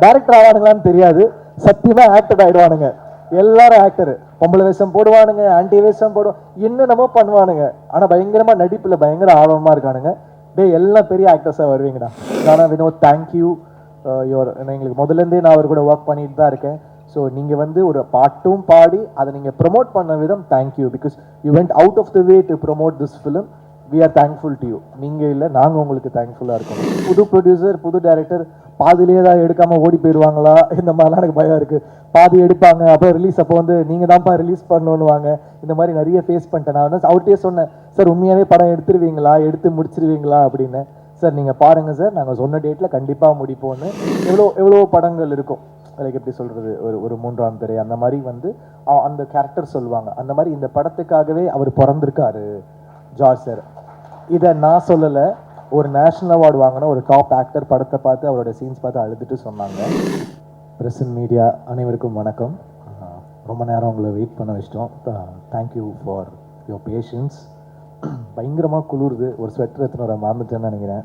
Director ஆவானுங்களான்னு தெரியாது, சத்தியமா actor ஆயிடுவானுங்க. எல்லாரும் ஆக்டர், பொம்பளை வேஷம் போடுவானுங்க, ஆன்டி வேஷம் போடுவோம், என்னென்னமோ பண்ணுவானுங்க. ஆனா பயங்கரமா நடிப்புல பயங்கர ஆர்வமா இருக்கானுங்க. எல்லாம் பெரிய ஆக்டர்ஸா வருவீங்கடா. ஆனா வினோத், தேங்க்யூ. எங்களுக்கு முதல்ல இருந்தே நான் அவர் கூட ஒர்க் பண்ணிட்டு தான் இருக்கேன். ஸோ நீங்கள் வந்து ஒரு பாட்டும் பாடி அதை நீங்கள் ப்ரொமோட் பண்ண விதம் thank you. Because you went out of the way to promote this film. We are thankful to you. நீங்கள் இல்லை, நாங்கள் உங்களுக்கு தேங்க்ஃபுல்லாக இருக்கோம். புது ப்ரொடியூசர், புது டைரக்டர், பாதியிலே தான் எடுக்காமல் ஓடி போயிடுவாங்களா, இந்த மாதிரிலாம் எனக்கு பயம் இருக்குது. பாதி எடுப்பாங்க, அப்புறம் ரிலீஸ் அப்போ வந்து நீங்கள் தான்ப்பா ரிலீஸ் பண்ணணுவாங்க. இந்த மாதிரி நிறைய ஃபேஸ் பண்ணிட்டேன். நான் வந்து அவர்கிட்டயே சொன்னேன், சார் உண்மையாகவே படம் எடுத்துருவீங்களா, எடுத்து முடிச்சிருவீங்களா அப்படின்னு. சார் நீங்கள் பாருங்கள் சார், நாங்கள் சொன்ன டேட்டில் கண்டிப்பாக முடிப்போன்னு. எவ்வளோ படங்கள் இருக்கும், லைக் எப்படி சொல்கிறது, ஒரு மூன்றாம் திரை அந்த மாதிரி வந்து அந்த கேரக்டர் சொல்லுவாங்க. அந்த மாதிரி இந்த படத்துக்காகவே அவர் பிறந்திருக்காரு ஜார்ஜ் சார். இதை நான் சொல்லலை, ஒரு நேஷ்னல் அவார்டு வாங்கின ஒரு டாப் ஆக்டர் படத்தை பார்த்து அவரோட சீன்ஸ் பார்த்து அழுதுட்டு சொன்னாங்க. பிரசன்ட் மீடியா அனைவருக்கும் வணக்கம். ரொம்ப நேரம் உங்களை வெயிட் பண்ண வச்சிட்டோம். Thank you for your patience. பயங்கரமாக குளிருது, ஒரு ஸ்வெட்டர் எடுத்துன்னு வர மறந்துட்டேன்னு நினைக்கிறேன்.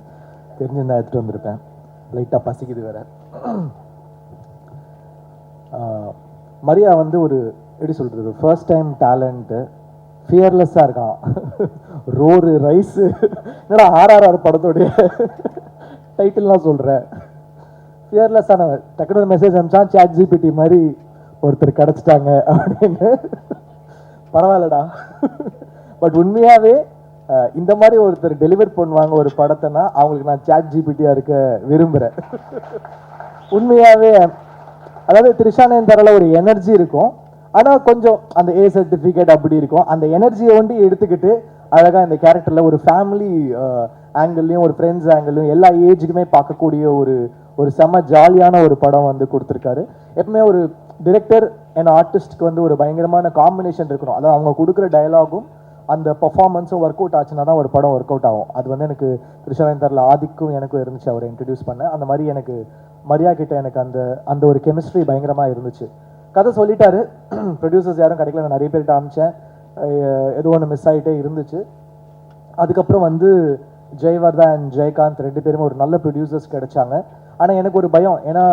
தெரிஞ்சிருந்தா எடுத்துகிட்டு வந்திருப்பேன். லைட்டாக பசிக்குது வேற. மரியா வந்து ஒரு எப்படி சொல்கிறது, ஃபர்ஸ்ட் டைம் டேலண்ட்டு, ஃபியர்லெஸ்ஸாக இருக்கான். ரோரு ரைஸு, என்னடா RRR படத்தோடைய டைட்டில்லாம் சொல்கிறேன். ஃபியர்லெஸ்ஸான டக்குனு ஒரு மெசேஜ் அனுப்பிச்சான், ChatGPT மாதிரி ஒருத்தர் கிடச்சிட்டாங்க அப்படின்னு. பரவாயில்லடா. பட் உண்மையாகவே இந்த மாதிரி ஒருத்தர் டெலிவர் பண்ணுவாங்க ஒரு படத்தைனா அவங்களுக்கு நான் ChatGPT-யா இருக்க விரும்புகிறேன். உண்மையாகவே அதாவது த்ரிஷானந்தரில் ஒரு எனர்ஜி இருக்கும், ஆனால் கொஞ்சம் அந்த A சர்டிஃபிகேட் அப்படி இருக்கும். அந்த எனர்ஜியை ஒண்டி எடுத்துக்கிட்டு அழகாக இந்த கேரக்டரில் ஒரு ஃபேமிலி ஆங்கிள்லையும் ஒரு ஃப்ரெண்ட்ஸ் ஆங்கிள்லையும் எல்லா ஏஜுக்குமே பார்க்கக்கூடிய ஒரு செம்ம ஜாலியான ஒரு படம் வந்து கொடுத்துருக்காரு. எப்பவுமே ஒரு டிரெக்டர் அண்ட் ஆர்டிஸ்ட்க்கு வந்து ஒரு பயங்கரமான காம்பினேஷன் இருக்கணும். அதாவது அவங்க கொடுக்குற டயலாகும் அந்த பர்ஃபார்மன்ஸும் ஒர்க் அவுட் ஆச்சுன்னா தான் ஒரு படம் ஒர்க் அவுட் ஆகும். அது வந்து எனக்கு த்ரிஷானந்தரில் ஆதிக்கும் எனக்கும் இருந்துச்சு, அவரை இன்ட்ரடியூஸ் பண்ண. அந்த மாதிரி எனக்கு மரியா கிட்ட எனக்கு அந்த ஒரு கெமிஸ்ட்ரி பயங்கரமாக இருந்துச்சு. கதை சொல்லிட்டாரு, ப்ரொடியூசர்ஸ் யாரும் கிடைக்கல, நான் நிறைய பேர்கிட்ட அனுப்பிச்சேன், ஏதோ ஒன்று மிஸ் ஆகிட்டே இருந்துச்சு. அதுக்கப்புறம் வந்து ஜெயவர்தா அண்ட் ஜெயகாந்த் ரெண்டு பேருமே ஒரு நல்ல ப்ரொடியூசர்ஸ் கிடைச்சாங்க. ஆனால் எனக்கு ஒரு பயம், ஏன்னா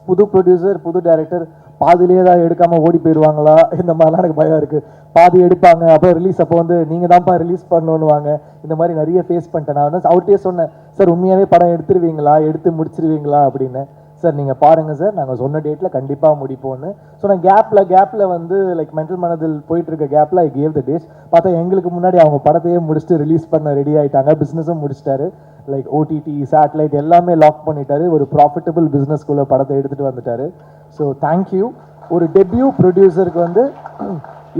புது ப்ரொடியூசர், புது டைரக்டர், பாதியிலே தான் எடுக்காமல் ஓடி போயிடுவாங்களா, இந்த மாதிரிலாம் எனக்கு பயம் இருக்குது. பாதி எடுப்பாங்க, அப்புறம் ரிலீஸ் அப்போ வந்து நீங்கள் தான்ப்பா ரிலீஸ் பண்ணணுவாங்க. இந்த மாதிரி நிறைய ஃபேஸ் பண்ணிட்டேன். நான் வந்து அவர்கிட்டயே சொன்னேன், சார் உண்மையாகவே படம் எடுத்துருவீங்களா, எடுத்து முடிச்சிருவீங்களா அப்படின்னு. சார் நீங்கள் பாருங்கள் சார், நாங்கள் சொன்ன டேட்டில் கண்டிப்பாக முடிப்போன்னு. ஸோ நான் கேப்பில் வந்து லைக் மென்டல் மனதில் போயிட்டு இருக்க கேப்பில் ஐ கேவ் த டேட்ஸ். பார்த்தா எங்களுக்கு முன்னாடி அவங்க படத்தையே முடிச்சுட்டு ரிலீஸ் பண்ண ரெடி ஆகிட்டாங்க. பிஸ்னஸும் முடிச்சிட்டாரு, லைக் OTT சேட்டலைட் எல்லாமே லாக் பண்ணிட்டாரு. ஒரு ப்ராஃபிட்டபிள் பிஸ்னஸ்குள்ளே படத்தை எடுத்துகிட்டு வந்துட்டாரு. So thank you. ஒரு டெபியூ ப்ரொடியூசருக்கு வந்து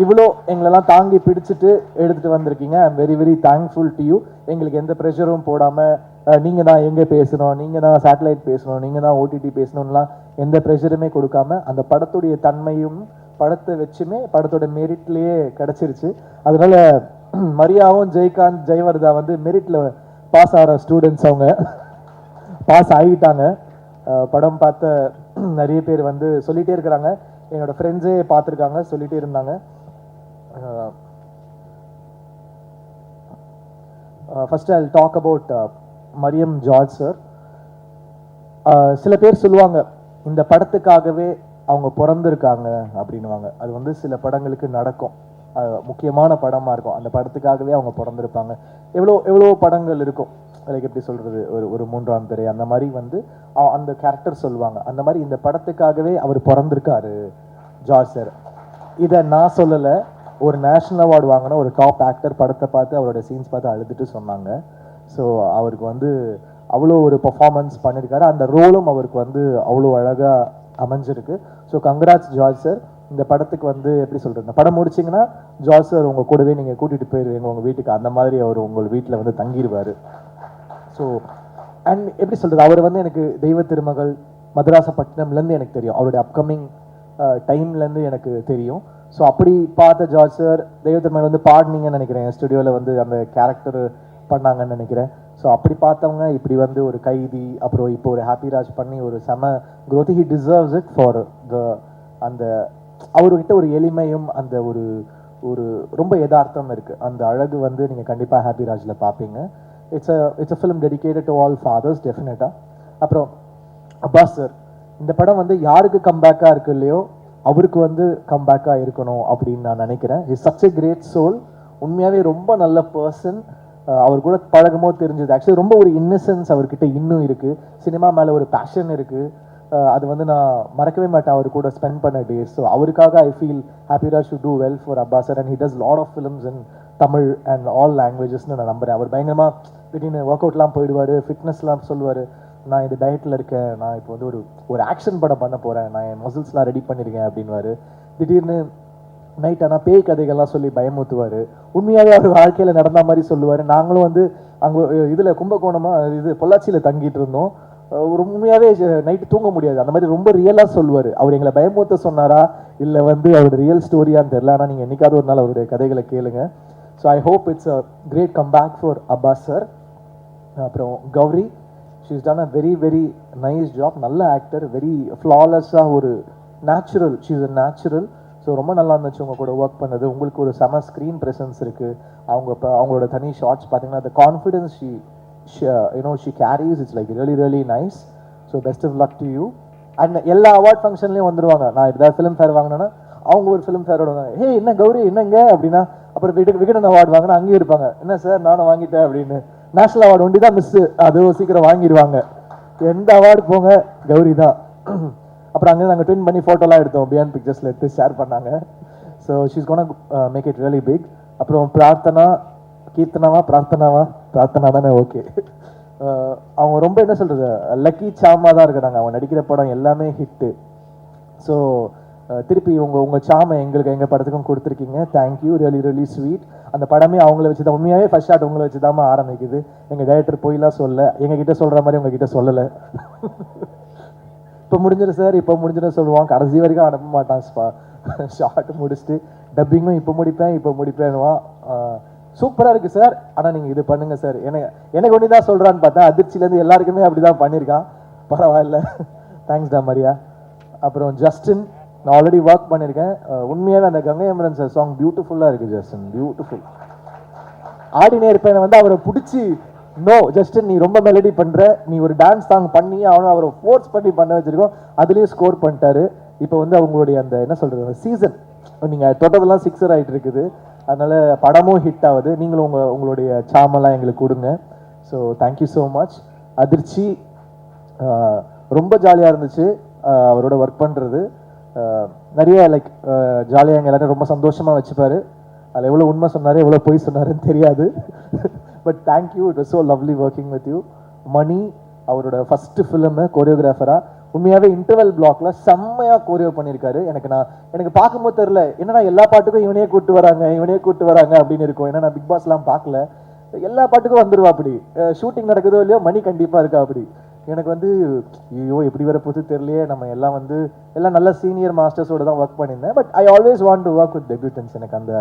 இவ்வளோ எங்களெல்லாம் தாங்கி பிடிச்சிட்டு எடுத்துகிட்டு வந்திருக்கீங்க. I am very very thankful to you. எங்களுக்கு எந்த ப்ரெஷரும் போடாமல் நீங்கள் தான் எங்கே பேசணும், நீங்கள் தான் சேட்டலைட் பேசணும், நீங்கள் தான் OTT பேசணும்லாம் எந்த ப்ரெஷருமே கொடுக்காம அந்த படத்துடைய தன்மையும் படத்தை வச்சுமே படத்தோட மெரிட்லேயே கிடச்சிருச்சு. அதனால மரியாவும் ஜெயகாந்த் ஜெயவர்தா வந்து மெரிட்டில் பாஸ் ஆகிற ஸ்டூடெண்ட்ஸ், அவங்க பாஸ் ஆகிட்டாங்க. படம் பார்த்த நிறைய பேர் வந்து சொல்லிகிட்டே இருக்கிறாங்க, என்னோடய ஃப்ரெண்ட்ஸே பார்த்துருக்காங்க, சொல்லிகிட்டே இருந்தாங்க. First I talk about Mariam George sir. சில பேர் சொல்லுவாங்க இந்த படத்துக்காகவே அவங்க பிறந்திருக்காங்க அப்படின்வாங்க. அது வந்து சில படங்களுக்கு நடக்கும், முக்கியமான படமாக இருக்கும், அந்த படத்துக்காகவே அவங்க பிறந்திருப்பாங்க. எவ்வளோ படங்கள் இருக்கும், லைக் எப்படி சொல்கிறது, ஒரு மூன்றாம் திரை அந்த மாதிரி வந்து அந்த கேரக்டர் சொல்லுவாங்க. அந்த மாதிரி இந்த படத்துக்காகவே அவர் பிறந்திருக்காரு ஜார்ஜ் சார். இதை நான் சொல்லலை, ஒரு நேஷ்னல் அவார்டு வாங்கின ஒரு டாப் ஆக்டர் படத்தை பார்த்து அவரோட சீன்ஸ் பார்த்து அழுதுட்டு சொன்னாங்க. ஸோ அவருக்கு வந்து அவ்வளோ ஒரு பர்ஃபார்மன்ஸ் பண்ணியிருக்காரு, அந்த ரோலும் அவருக்கு வந்து அவ்வளோ அழகாக அமைஞ்சிருக்கு. So congrats George sir. இந்த படத்துக்கு வந்து எப்படி சொல்கிறது, இந்த படம் முடிச்சிங்கன்னா ஜார்ஜ் சார் உங்கள் கூடவே நீங்கள் கூட்டிகிட்டு போயிடுவீங்க உங்கள் வீட்டுக்கு, அந்த மாதிரி அவர் உங்கள் வீட்டில் வந்து தங்கிடுவார். ஸோ அண்ட் எப்படி சொல்கிறது, அவர் வந்து எனக்கு தெய்வ திருமகள், மதராசப்பட்டினம்லேருந்து எனக்கு தெரியும், அவருடைய அப்கமிங் டைம்லேருந்து எனக்கு தெரியும். ஸோ அப்படி பார்த்த ஜார்ஜ் சார் தெய்வ திருமகள் வந்து பாடினீங்கன்னு நினைக்கிறேன், ஸ்டுடியோவில் வந்து அந்த கேரக்டர் பண்ணாங்கன்னு நினைக்கிறேன். ஸோ அப்படி பார்த்தவங்க இப்படி வந்து ஒரு கைதி, அப்புறம் இப்போ ஒரு ஹாப்பிராஜ் பண்ணி ஒரு செம growth. He deserves it for the அந்த அவர்கிட்ட ஒரு எளிமையும் அந்த ஒரு ரொம்ப யதார்த்தம் இருக்குது, அந்த அழகு வந்து நீங்கள் கண்டிப்பாக ஹாப்பிராஜில் பார்ப்பீங்க. It's a film dedicated to all fathers டெஃபினட்டாக. அப்புறம் அப்பாஸ் சார், இந்த படம் வந்து யாருக்கு கம்பேக்காக இருக்கு இல்லையோ அவருக்கு வந்து கம்பேக்காக இருக்கணும் அப்படின்னு நான் நினைக்கிறேன். Is such a great soul. உண்மையாகவே ரொம்ப நல்ல பர்சன். அவர் கூட பழகமோ தெரிஞ்சது ஆக்சுவலி ரொம்ப ஒரு இன்னசென்ஸ் அவர்கிட்ட இன்னும் இருக்குது. சினிமா மேலே ஒரு பேஷன் இருக்குது. அது வந்து நான் மறக்கவே மாட்டேன் அவர் கூட ஸ்பெண்ட் பண்ண டேஸ். ஸோ அவருக்காக I feel ஹாப்பிராஜ் should do well for Abbas sir and he does lot of films in Tamil and all லாங்குவேஜஸ்னு நான் நம்புறேன். அவர் பயங்கரமாக திடீர்னு ஒர்க் அவுட்லாம் போயிடுவார், ஃபிட்னஸ்லாம் சொல்லுவார். நான் இது டயட்டில் இருக்கேன், நான் இப்போ வந்து ஒரு ஆக்ஷன் படம் பண்ண போகிறேன், நான் என் மசில்ஸ்லாம் ரெடி பண்ணியிருக்கேன் அப்படின்வாரு. திடீர்னு நைட் ஆனால் பேய் கதைகள்லாம் சொல்லி பயமுறுத்துவார். உண்மையாகவே அவர் வாழ்க்கையில் நடந்த மாதிரி சொல்லுவார். நாங்களும் வந்து அங்கே இதில் கும்பகோணமாக இது பொள்ளாச்சியில் தங்கிட்டு இருந்தோம். ஒரு உண்மையாகவே நைட்டு தூங்க முடியாது, அந்த மாதிரி ரொம்ப ரியலாக சொல்லுவார். அவர் எங்களை பயமுறுத்த சொன்னாரா இல்லை வந்து அவரோட ரியல் ஸ்டோரியான்னு தெரியல. ஆனால் நீங்கள் என்னைக்காவது ஒரு நாள் அவருடைய கதைகளை கேளுங்க. So I hope it's a great comeback for Abbas sir. அப்புறம் Gauri, she's done a very very nice job. நல்ல ஆக்டர், வெரி ஃப்ளாலெஸ்ஸாக ஒரு natural, she's a natural. So ரொம்ப நல்லா இருந்துச்சு உங்கள் கூட ஒர்க் பண்ணது. உங்களுக்கு ஒரு செம ஸ்க்ரீன் ப்ரெசன்ஸ் இருக்குது. அவங்களோட தனி ஷார்ட்ஸ் பார்த்தீங்கன்னா அந்த confidence she carries, it's like really really nice. So best of luck to you. And எல்லா அவார்ட் ஃபங்க்ஷன்லேயும் வந்துடுவாங்க. நான் ஏதாவது ஃபிலிம் ஃபேர் வாங்கினேன்னா அவங்க ஒரு ஃபிலிம் ஃபேரோட ஹே என்ன கௌரி என்னங்க அப்படின்னா, அப்புறம் விகடன் அவார்டு வாங்கினா அங்கேயும் இருப்பாங்க, என்ன சார் நானும் வாங்கிட்டேன் அப்படின்னு. நேஷனல் அவார்டு ஒண்டி தான் மிஸ்ஸு, அதுவும் சீக்கிரம் வாங்கிடுவாங்க. எந்த அவார்டு போங்க கௌரி தான். அப்புறம் அங்கே நாங்கள் ட்வின் பண்ணி ஃபோட்டோலாம் எடுத்தோம், பியாண்ட் பிக்சர்ஸில் எடுத்து ஷேர் பண்ணாங்க. So she's gonna make it really big. அப்புறம் பிரார்த்தனா தானே, ஓகே. அவங்க ரொம்ப என்ன சொல்கிறது, லக்கி சாமா தான் இருக்கிறாங்க. அவங்க நடிக்கிற படம் எல்லாமே ஹிட்டு. ஸோ திருப்பி உங்கள் சாமை எங்கள் படத்துக்கும் கொடுத்துருக்கீங்க. Thank you, really really sweet. அந்த படமே அவங்கள வச்சு தான், உண்மையாகவே ஃபர்ஸ்ட் ஷாட் உங்களை வச்சு தான் ஆரம்பிக்குது. எங்கள் டைரக்டர் போயெல்லாம் சொல்ல, எங்ககிட்ட சொல்கிற மாதிரி உங்ககிட்ட சொல்லலை. இப்போ முடிஞ்சிடும் சார், இப்போ முடிஞ்சிடும் சொல்லுவான், கடைசி வரைக்கும் அனுப்ப மாட்டான். ஷார்ட் முடிச்சுட்டு டப்பிங்கும் இப்போ முடிப்பேன்னுவான். சூப்பராக இருக்குது சார், ஆனால் நீங்கள் இது பண்ணுங்கள் சார். எனக்கு ஒன்று தான் சொல்கிறான்னு பார்த்தா அதிர்ச்சியிலேருந்து எல்லாருக்குமே அப்படி தான் பண்ணியிருக்கான். பரவாயில்ல, தேங்க்ஸ் டா மரியா. அப்புறம் ஜஸ்டின், நான் ஆல்ரெடி ஒர்க் பண்ணியிருக்கேன். உண்மையாகவே அந்த கங்கை அமரன் சார் சாங் பியூட்டிஃபுல்லாக இருக்குது ஜஸ்டின், பியூட்டிஃபுல். ஆடினே இருப்பேன் வந்து அவரை பிடிச்சி, நோ ஜஸ்டின் நீ ரொம்ப மெலடி பண்ணுற, நீ ஒரு டான்ஸ் சாங் பண்ணி அவரை ஃபோர்ஸ் பண்ணி பண்ண வச்சுருக்கோம். அதுலேயும் ஸ்கோர் பண்ணிட்டாரு. இப்போ வந்து அவங்களுடைய அந்த என்ன சொல்கிறது சீசன், நீங்கள் தொட்டதெல்லாம் 6 ஆகிட்டு இருக்குது. அதனால் படமும் ஹிட் ஆகுது. நீங்களும் உங்களுடைய சாமெல்லாம் எங்களுக்கு கொடுங்க. So thank you so much. அதிர்ச்சி, ரொம்ப ஜாலியாக இருந்துச்சு அவரோட ஒர்க் பண்ணுறது. நிறைய லைக் ஜாலியாக எங்கள் எல்லாரும் ரொம்ப சந்தோஷமாக வச்சுப்பார். அதில் எவ்வளோ உண்மை சொன்னார் எவ்வளோ பொய் சொன்னாருன்னு தெரியாது. But thank you, it was so lovely working with you. Mani, அவரோட ஃபஸ்ட்டு ஃபிலிமு கோரியோகிராஃபராக உண்மையாகவே இன்டர்வல் பிளாக்ல செம்மையாக கோரியோ பண்ணியிருக்காரு. எனக்கு பார்க்கும்போது தெரில, என்னன்னா எல்லா பாட்டுக்கும் இவனே கூப்பிட்டு வராங்க அப்படின்னு இருக்கும். ஏன்னா நான் பிக் பாஸ்லாம் பார்க்கல, எல்லா பாட்டுக்கும் வந்துடுவா. அப்படி ஷூட்டிங் நடக்குதோ இல்லையோ மணி கண்டிப்பாக இருக்கா. அப்படி எனக்கு வந்து ஐயோ எப்படி வர போது தெரியலையே. நம்ம எல்லாம் நல்ல சீனியர் மாஸ்டர்ஸோட தான் ஒர்க் பண்ணியிருந்தேன். But I always want to work with debutants. எனக்கு அந்த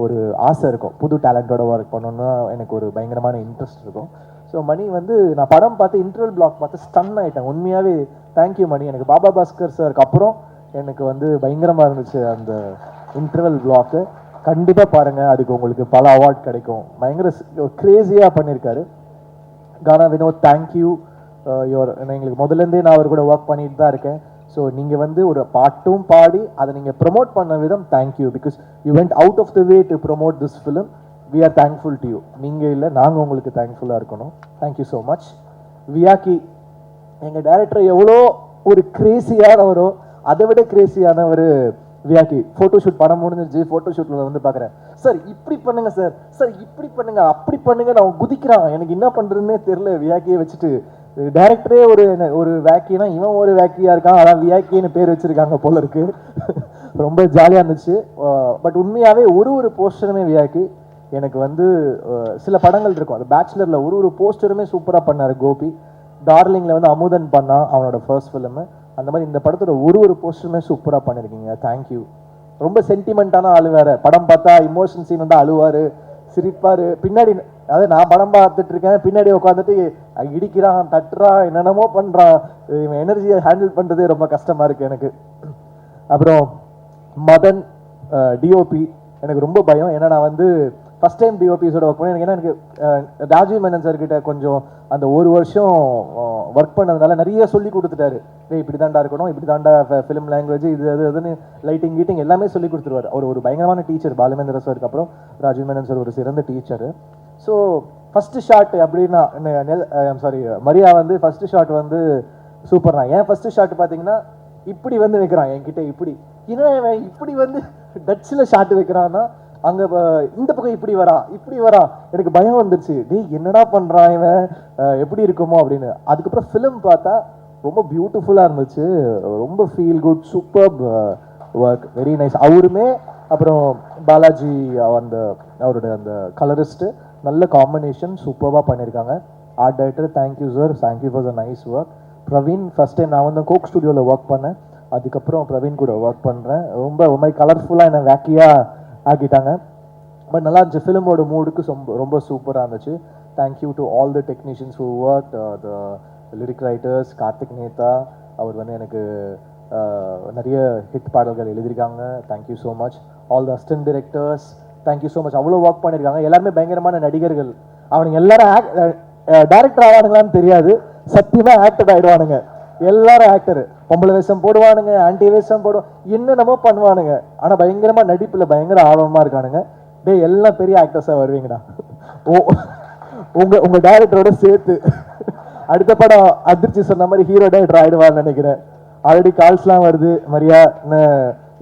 ஒரு ஆசை இருக்கும், புது டேலண்டோட ஒர்க் பண்ணணும்னா எனக்கு ஒரு பயங்கரமான இன்ட்ரெஸ்ட் இருக்கும். ஸோ மணி வந்து நான் படம் பார்த்து இன்டர்வல் பிளாக் பார்த்து ஸ்டன் ஆகிட்டேன். உண்மையாகவே தேங்க்யூ மணி. எனக்கு பாபா பாஸ்கர் சாருக்கு அப்புறம் எனக்கு வந்து பயங்கரமாக இருந்துச்சு அந்த இன்டர்வல் பிளாக்கு. கண்டிப்பாக பாருங்கள், அதுக்கு உங்களுக்கு பல அவார்ட் கிடைக்கும். பயங்கர க்ரேஸியாக பண்ணியிருக்காரு. கானா வினோத், தேங்க்யூ. எங்களுக்கு முதலேருந்தே நான் அவர் கூட ஒர்க் பண்ணிட்டு தான் இருக்கேன். ஸோ நீங்கள் வந்து ஒரு பாட்டும் பாடி அதை நீங்கள் ப்ரொமோட் பண்ண விதம் thank you. Because you went out of the way to promote this film. We are thankful to you. நீங்கள் இல்லை, நாங்கள் உங்களுக்கு தேங்க்ஃபுல்லாக இருக்கணும். Thank you so much. வியாக்கி, எங்கள் டைரக்டர் எவ்வளோ ஒரு கிரேசியானவரோ அதை விட கிரேசியானவர் வியாக்கி. ஃபோட்டோ ஷூட் படம் முடிஞ்சிருச்சு, ஃபோட்டோ ஷூட்டில் வந்து பார்க்குறேன், சார் இப்படி பண்ணுங்க சார் இப்படி பண்ணுங்க அப்படி பண்ணுங்க, நான் குதிக்கிறான். எனக்கு என்ன பண்ணுறதுன்னே தெரில. வியாக்கியை வச்சுட்டு டைரக்டரே ஒரு வேக்கினா இவன் ஒரு வேக்கியாக இருக்கான். அதான் வியாக்கின்னு பேர் வச்சுருக்காங்க போல இருக்கு. ரொம்ப ஜாலியாக இருந்துச்சு. பட் உண்மையாகவே ஒரு போஸ்டருமே வியாக்கி எனக்கு வந்து சில படங்கள் இருக்கும், அந்த பேச்சுலரில் ஒரு போஸ்டருமே சூப்பராக பண்ணார் கோபி. டார்லிங்கில் வந்து அமுதன் பண்ணான் அவனோட ஃபர்ஸ்ட் ஃபிலிமு. அந்த மாதிரி இந்த படத்தோட ஒரு போஸ்டருமே சூப்பராக பண்ணியிருக்கீங்க. தேங்க்யூ. ரொம்ப சென்டிமெண்ட்டான ஆள் வேறு. படம் பார்த்தா இமோஷன் சீன் வந்து அழுவார், சிரிப்பார். பின்னாடி அதாவது நான் படம் பார்த்துட்டு இருக்கேன், பின்னாடி உட்காந்துட்டு இடிக்கிறான், தட்டுறான், என்னென்னமோ பண்ணுறான். இவன் எனர்ஜியை ஹேண்டில் பண்ணுறதே ரொம்ப கஷ்டமாக இருக்குது எனக்கு. அப்புறம் மதன், டிஓபி, எனக்கு ரொம்ப பயம். ஏன்னா நான் வந்து ஃபஸ்ட் டைம் டிஓபிஸோட ஒர்க் பண்ணேன். ஏன்னா எனக்கு ராஜீவ் மேனன் சார் கிட்ட கொஞ்சம் அந்த ஒரு வருஷம் ஒர்க் பண்ணதுனால நிறைய சொல்லி கொடுத்துட்டாரு. இப்படி தாண்டா இருக்கணும், இப்படி தாண்டா ஃபிலிம் லாங்குவேஜ், இது அதுன்னு லைட்டிங் கீட்டிங் எல்லாமே சொல்லி கொடுத்துருவார். அவர் ஒரு பயங்கரமான டீச்சர். பாலுமேந்திர சாருக்கு அப்புறம் ராஜீவ் மேனன் சார் ஒரு சிறந்த டீச்சர். ஸோ ஃபஸ்ட்டு ஷாட் அப்படின்னா சாரி மரியா வந்து ஃபஸ்ட்டு ஷாட் வந்து சூப்பர்ண்ணா. ஏன் ஃபஸ்ட்டு ஷாட் பார்த்தீங்கன்னா இப்படி வந்து வைக்கிறான் என்கிட்ட. இப்படி என்ன இப்படி வந்து டச்சில் ஷாட் வைக்கிறான்னா அங்கே இந்த பக்கம் இப்படி வரா. எனக்கு பயம் வந்துருச்சு. டேய் என்னடா பண்ணுறான் இவன், எப்படி இருக்குமோ அப்படின்னு. அதுக்கப்புறம் ஃபிலிம் பார்த்தா ரொம்ப பியூட்டிஃபுல்லாக இருந்துச்சு. ரொம்ப feel good, super work, very nice. அவருமே அப்புறம் பாலாஜி அவருடைய அந்த கலரிஸ்ட்டு நல்ல காம்பினேஷன், சூப்பராக பண்ணியிருக்காங்க. Art director thank you sir, thank you for the nice work. Praveen first time நான் வந்து கோக் ஸ்டுடியோவில் ஒர்க் பண்ணேன். அதுக்கப்புறம் பிரவீன் கூட ஒர்க் பண்ணுறேன். ரொம்ப ஒரு மாதிரி கலர்ஃபுல்லாக என்னை வேக்கியாக ஆக்கிட்டாங்க. பட் நல்லா இருந்துச்சு. ஃபிலிமோட மூடுக்கு ரொம்ப சூப்பராக இருந்துச்சு. Thank you to all the technicians who work, the lyric writers. Karthik Netha அவர் வந்து எனக்கு நிறைய ஹிட் பாடல்கள் எழுதியிருக்காங்க. Thank you so much. All the assistant directors thank you so much. அவ்வளோ ஒர்க் பண்ணியிருக்காங்க. எல்லாருமே பயங்கரமான நடிகர்கள். அவனுங்க எல்லாரும் டேரக்டர் ஆவானுங்களான்னு தெரியாது, சத்தியமாக ஆக்டர் ஆகிடுவானுங்க. எல்லாரும் ஆக்டர். பொம்பளை வேஷம் போடுவானுங்க, ஆன்டி வேஷம் என்னென்னமோ பண்ணுவானுங்க. ஆனால் பயங்கரமாக நடிப்பில் பயங்கர ஆர்வமாக இருக்கானுங்க. எல்லாம் பெரிய ஆக்டர்ஸாக வருவீங்கடா. உங்க டைரக்டரோட சேர்த்து அடுத்த படம் அதிர்ச்சி சொன்ன மாதிரி ஹீரோ டைரக்டர் ஆயிடுவான்னு நினைக்கிறேன். ஆல்ரெடி கால்ஸ்லாம் வருது. மரியா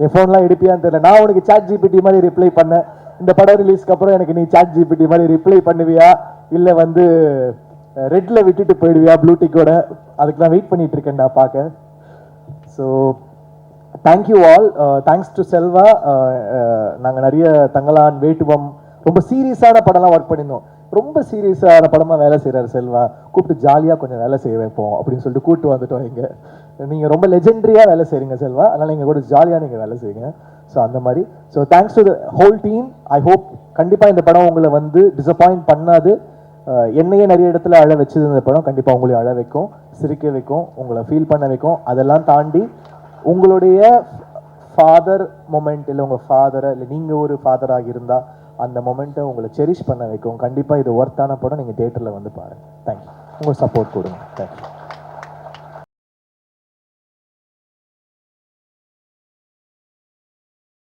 என் ஃபோன்லாம் எடுப்பியான்னு தெரியல. நான் உனக்கு சாட் ஜிபிடி மாதிரி ரிப்ளை பண்ணேன். இந்த படம் ரிலீஸ்க்கு அப்புறம் எனக்கு நீ சாட் ஜிபிடி மாதிரி ரிப்ளை பண்ணுவியா, இல்லை வந்து ரெட்ல விட்டுட்டு போயிடுவியா ப்ளூடிக்கோட? அதுக்கு நான் வெயிட் பண்ணிட்டு இருக்கேன்டா பார்க்க. So thank you all. Thanks to Selva. நாங்கள் நிறைய தங்கலான், வேட்டுவம் ரொம்ப சீரியஸான படம்லாம் ஒர்க் பண்ணியிருந்தோம். ரொம்ப சீரியஸான படமாக வேலை செய்கிறார் செல்வா. கூப்பிட்டு ஜாலியாக கொஞ்சம் வேலை செய்ய வைப்போம் அப்படின்னு சொல்லிட்டு கூப்பிட்டு வந்துட்டோம். இங்கே நீங்கள் ரொம்ப லெஜெண்டரியாக வேலை செய்கிறீங்க செல்வா, அதனால் நீங்கள் கூட ஜாலியாக நீங்கள் வேலை செய்யுங்க. ஸோ அந்த மாதிரி. So thanks to the whole team. I hope கண்டிப்பாக இந்த படம் உங்களை வந்து டிசப்பாயிண்ட் பண்ணாது. என்னையே நிறைய இடத்துல அழ வச்சது இந்த படம். கண்டிப்பாக உங்களையும் அழ வைக்கும், சிரிக்க வைக்கும், உங்களை ஃபீல் பண்ண வைக்கும். அதெல்லாம் தாண்டி உங்களுடைய ஃபாதர் மொமெண்ட், இல்லை உங்கள் ஃபாதரை, இல்லை நீங்கள் ஒரு ஃபாதராக இருந்தால் அந்த மொமெண்ட்டை உங்களை செரிஷ் பண்ண வைக்கும். கண்டிப்பாக இது ஒர்த்தான படம். நீங்கள் தியேட்டரில் வந்து பாருங்கள். தேங்க்யூ. உங்கள் சப்போர்ட் கொடுங்க. தேங்க்யூ.